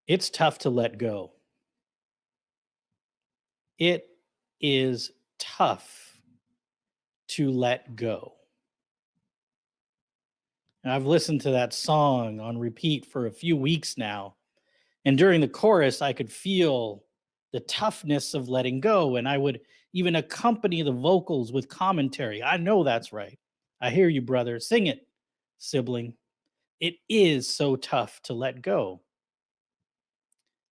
It's tough to let go. It is tough to let go. And I've listened to that song on repeat for a few weeks now. And during the chorus, I could feel the toughness of letting go. And I would even accompany the vocals with commentary. I know that's right. I hear you, brother. Sing it, sibling. It is so tough to let go.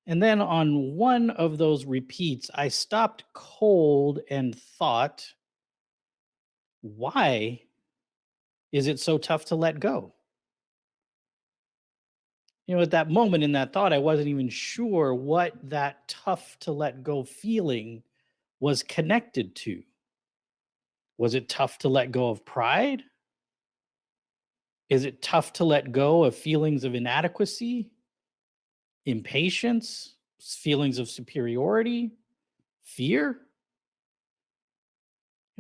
And then on one of those repeats, I stopped cold and thought, why is it so tough to let go? At that moment in that thought, I wasn't even sure what that tough to let go feeling was connected to. Was it tough to let go of pride? Is it tough to let go of feelings of inadequacy, impatience, feelings of superiority, fear?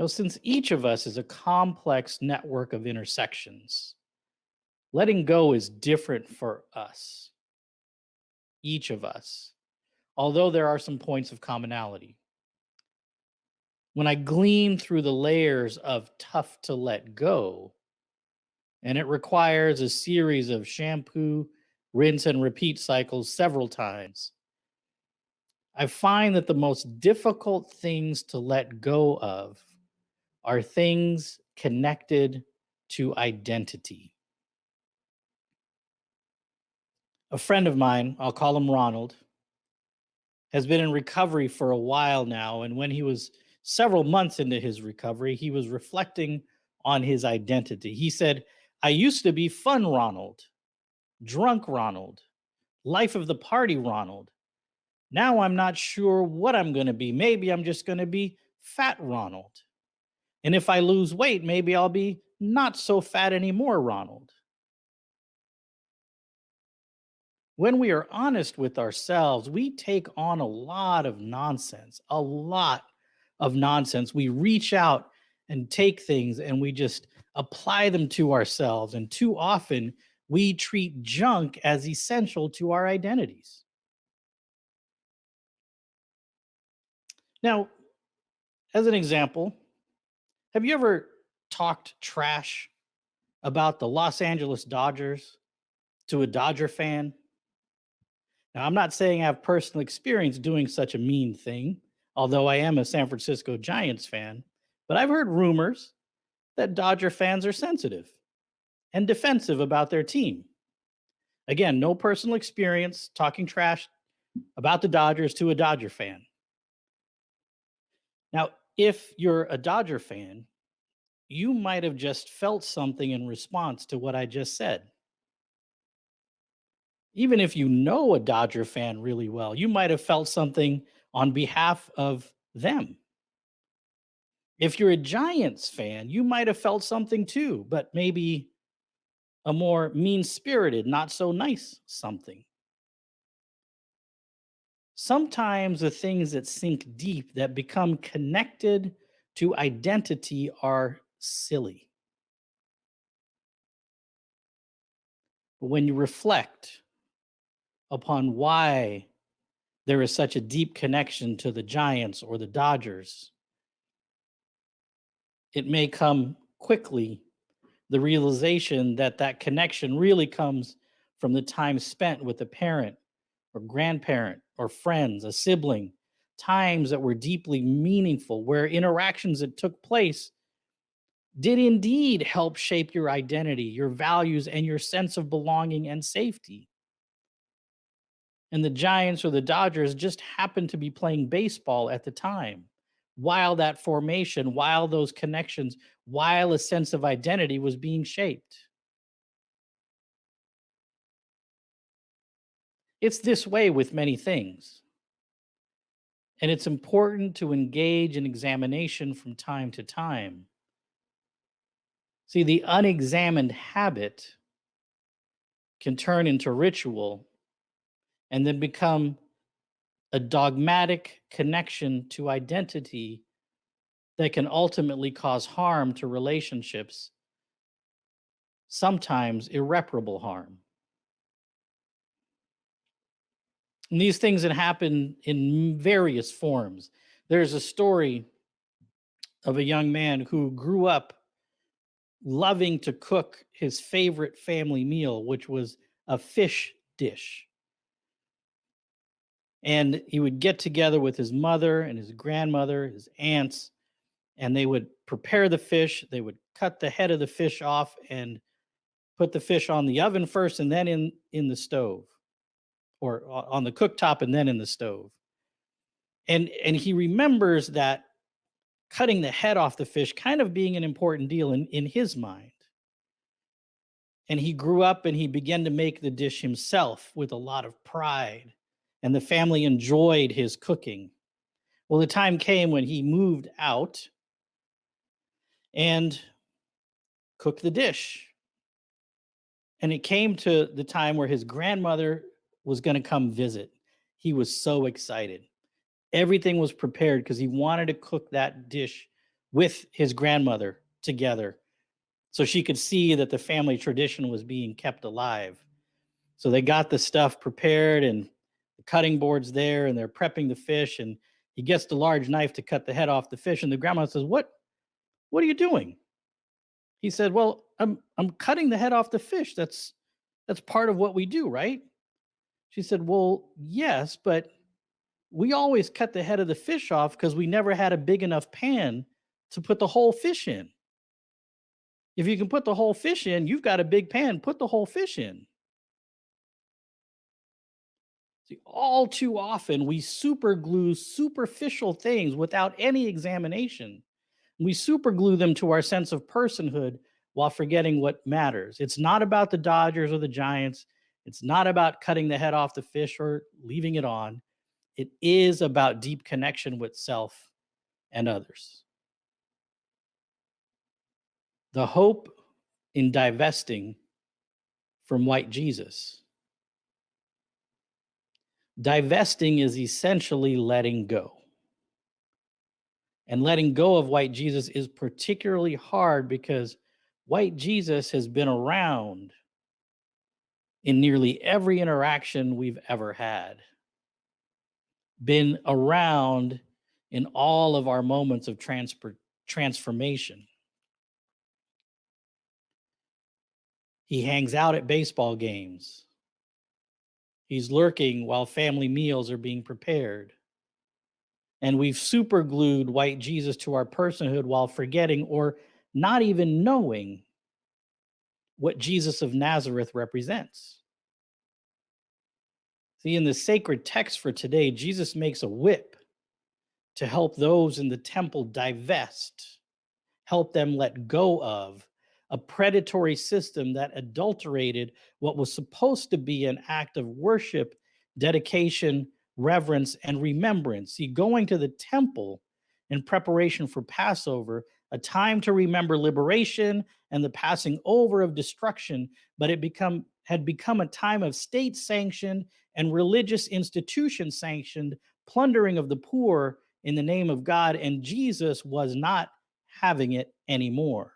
Since each of us is a complex network of intersections, letting go is different for us, each of us, although there are some points of commonality. When I glean through the layers of tough to let go, and it requires a series of shampoo, rinse, and repeat cycles several times, I find that the most difficult things to let go of are things connected to identity. A friend of mine, I'll call him Ronald, has been in recovery for a while now. And when he was several months into his recovery, he was reflecting on his identity. He said, I used to be fun Ronald, drunk Ronald, life of the party Ronald. Now I'm not sure what I'm going to be. Maybe I'm just going to be fat Ronald. And if I lose weight, maybe I'll be not so fat anymore Ronald. When we are honest with ourselves, we take on a lot of nonsense, a lot of nonsense. We reach out and take things and we just apply them to ourselves. And too often, we treat junk as essential to our identities. Now, as an example, have you ever talked trash about the Los Angeles Dodgers to a Dodger fan? Now, I'm not saying I have personal experience doing such a mean thing, although I am a San Francisco Giants fan, but I've heard rumors that Dodger fans are sensitive and defensive about their team. Again, no personal experience talking trash about the Dodgers to a Dodger fan. Now, if you're a Dodger fan, you might have just felt something in response to what I just said. Even if you know a Dodger fan really well, you might have felt something on behalf of them. If you're a Giants fan, you might have felt something too, but maybe a more mean spirited, not so nice something. Sometimes the things that sink deep, that become connected to identity, are silly. But when you reflect upon why there is such a deep connection to the Giants or the Dodgers, it may come quickly the realization that that connection really comes from the time spent with a parent or grandparent or friends, a sibling, times that were deeply meaningful, where interactions that took place did indeed help shape your identity, your values, and your sense of belonging and safety. And the Giants or the Dodgers just happened to be playing baseball at the time. While that formation, while those connections, while a sense of identity was being shaped. It's this way with many things. And it's important to engage in examination from time to time. See, the unexamined habit can turn into ritual and then become a dogmatic connection to identity that can ultimately cause harm to relationships, sometimes irreparable harm. And these things that happen in various forms. There's a story of a young man who grew up loving to cook his favorite family meal, which was a fish dish. And he would get together with his mother and his grandmother, his aunts, and they would prepare the fish. They would cut the head of the fish off and put the fish on the oven first and then in the stove, or on the cooktop and then in the stove. And he remembers that cutting the head off the fish kind of being an important deal in his mind. And he grew up and he began to make the dish himself with a lot of pride. And the family enjoyed his cooking. Well, the time came when he moved out and cooked the dish. And it came to the time where his grandmother was going to come visit. He was so excited. Everything was prepared because he wanted to cook that dish with his grandmother together so she could see that the family tradition was being kept alive. So they got the stuff prepared and the cutting boards there, and they're prepping the fish. And he gets the large knife to cut the head off the fish. And the grandma says, What are you doing? He said, Well, I'm cutting the head off the fish. That's part of what we do, right? She said, Well, yes, but we always cut the head of the fish off because we never had a big enough pan to put the whole fish in. If you can put the whole fish in, you've got a big pan, put the whole fish in. See, all too often, we superglue superficial things without any examination. We superglue them to our sense of personhood while forgetting what matters. It's not about the Dodgers or the Giants. It's not about cutting the head off the fish or leaving it on. It is about deep connection with self and others. The hope in divesting from white Jesus. Divesting is essentially letting go. And letting go of white Jesus is particularly hard because white Jesus has been around in nearly every interaction we've ever had, been around in all of our moments of transformation. He hangs out at baseball games. He's lurking while family meals are being prepared. And we've superglued white Jesus to our personhood while forgetting or not even knowing what Jesus of Nazareth represents. See, in the sacred text for today, Jesus makes a whip to help those in the temple divest, help them let go of a predatory system that adulterated what was supposed to be an act of worship, dedication, reverence, and remembrance. See, going to the temple in preparation for Passover, a time to remember liberation and the passing over of destruction, but had become a time of state sanctioned and religious institution sanctioned plundering of the poor in the name of God, and Jesus was not having it anymore.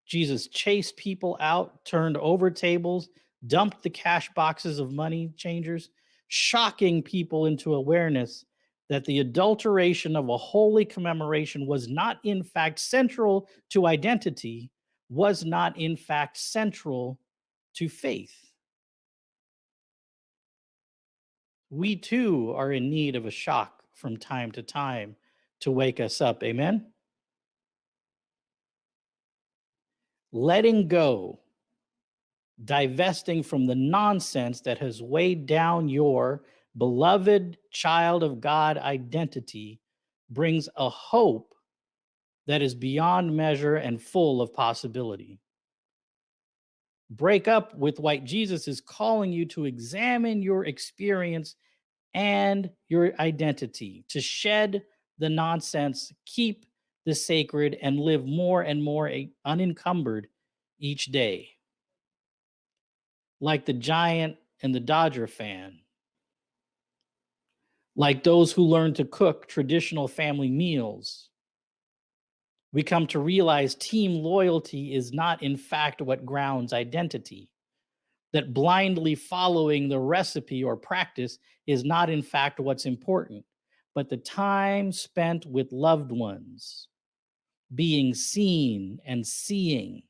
Jesus chased people out, turned over tables, dumped the cash boxes of money changers, shocking people into awareness that the adulteration of a holy commemoration was not, in fact, central to identity, was not, in fact, central to faith. We too are in need of a shock from time to time to wake us up. Amen? Letting go, divesting from the nonsense that has weighed down your beloved child of God identity brings a hope that is beyond measure and full of possibility. Break up with white Jesus is calling you to examine your experience and your identity, to shed the nonsense, keep the sacred, and live more and more unencumbered each day. Like the Giant and the Dodger fan, like those who learn to cook traditional family meals, we come to realize team loyalty is not, in fact, what grounds identity. that blindly following the recipe or practice is not, in fact, what's important, but the time spent with loved ones, being seen and seeing,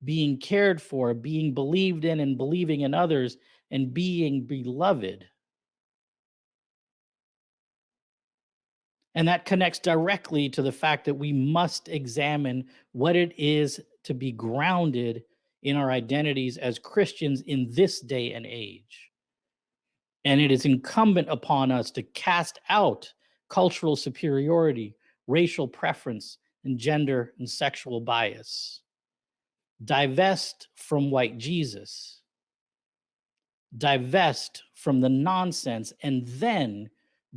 being cared for, being believed in and believing in others, and being beloved. And that connects directly to the fact that we must examine what it is to be grounded in our identities as Christians in this day and age. And it is incumbent upon us to cast out cultural superiority, racial preference, and gender and sexual bias. Divest from white Jesus. Divest from the nonsense, and then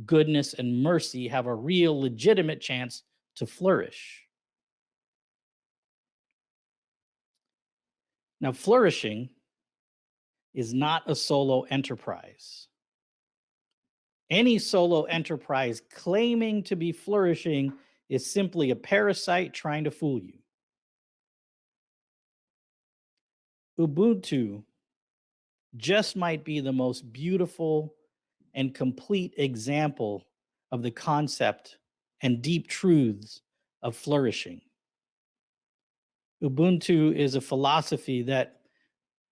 goodness and mercy have a real legitimate chance to flourish. Now, flourishing is not a solo enterprise. Any solo enterprise claiming to be flourishing is simply a parasite trying to fool you. Ubuntu just might be the most beautiful and complete example of the concept and deep truths of flourishing. Ubuntu is a philosophy that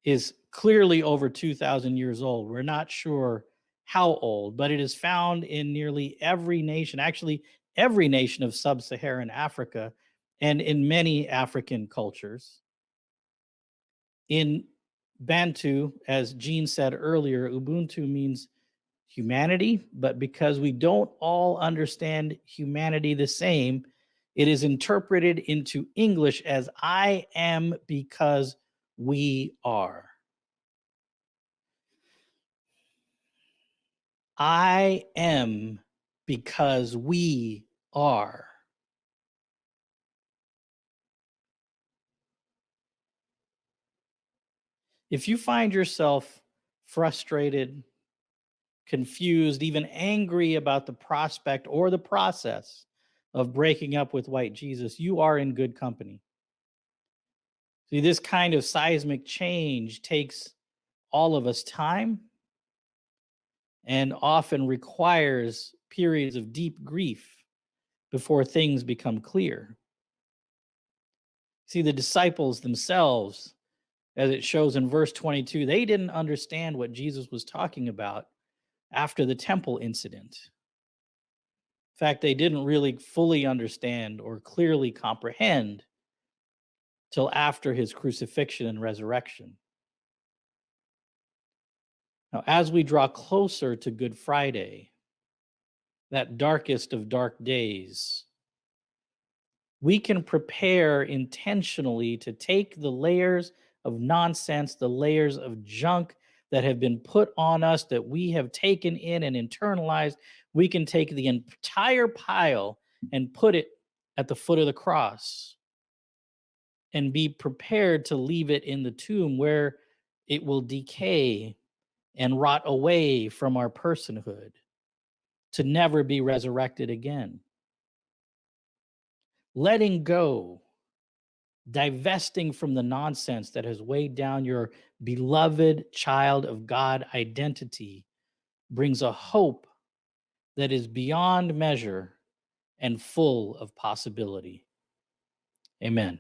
is clearly over 2,000 years old. We're not sure how old, but it is found in nearly every nation, actually, every nation of sub Saharan Africa, and in many African cultures. In Bantu, as Jean said earlier, Ubuntu means humanity, but because we don't all understand humanity the same, it is interpreted into English as I am because we are. I am because we are. If you find yourself frustrated, confused, even angry about the prospect or the process of breaking up with white Jesus, you are in good company. See, this kind of seismic change takes all of us time and often requires periods of deep grief before things become clear. See, the disciples themselves, as it shows in verse 22, they didn't understand what Jesus was talking about after the temple incident. In fact, they didn't really fully understand or clearly comprehend till after his crucifixion and resurrection. Now, as we draw closer to Good Friday, that darkest of dark days, we can prepare intentionally to take the layers of nonsense, the layers of junk that have been put on us that we have taken in and internalized. We can take the entire pile and put it at the foot of the cross and be prepared to leave it in the tomb where it will decay and rot away from our personhood to never be resurrected again. Letting go, divesting from the nonsense that has weighed down your beloved child of God identity brings a hope that is beyond measure and full of possibility. Amen.